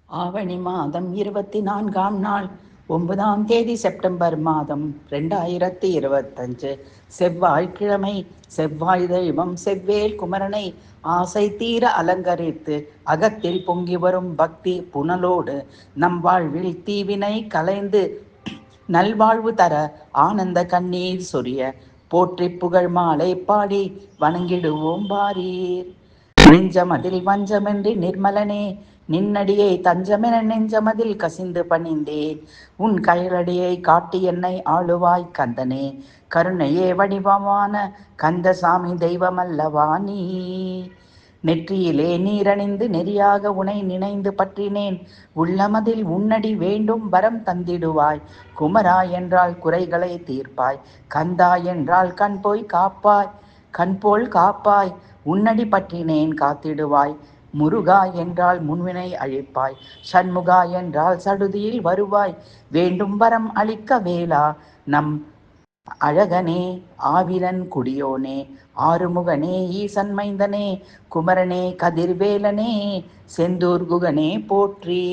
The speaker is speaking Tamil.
ஆவணி மாதம் 24ஆம் நாள் 9ஆம் தேதி செப்டம்பர் மாதம் 2025 செவ்வாய்க்கிழமை. செவ்வாய் தெய்வம் செவ்வேல் குமரனை ஆசை தீர அலங்கரித்து அகத்தில் பொங்கி வரும் பக்தி புனலோடு நம் வாழ்வில் தீவினை கலைந்து நல்வாழ்வு தர ஆனந்த கண்ணீர் சொரிய போற்றி புகழ் மாலை பாடி வணங்கிடுவோம் வாரீர். நெஞ்சமதில் வஞ்சமென்றி நிர்மலனே, நின்னடியை தஞ்சமென நெஞ்சமதில் கசிந்து பணிந்தேன். உன் கைரடியை காட்டி என்னை ஆளுவாய் கந்தனே, கருணையே வடிவமான கந்தசாமி தெய்வமல்லவா நீ. நெற்றியிலே நீரணிந்து நெறியாக உனை நினைந்து பற்றினேன். உள்ளமதில் உன்னடி வேண்டும் வரம் தந்திடுவாய். குமரா என்றால் குறைகளை தீர்ப்பாய், கந்தா என்றால் கண் போல் காப்பாய். உன்னடி பற்றினேன் காத்திடுவாய். முருகா என்றால் முன்வினை அழிப்பாய். சண்முகா என்றால் சடுதியில் வருவாய். வேண்டும் வரம் அளிக்க வேளா நம் அழகனே, ஆவினன் குடியோனே, ஆறுமுகனே, ஈசன் மைந்தனே, குமரனே, கதிர்வேலனே, செந்தூர் குகனே போற்றி.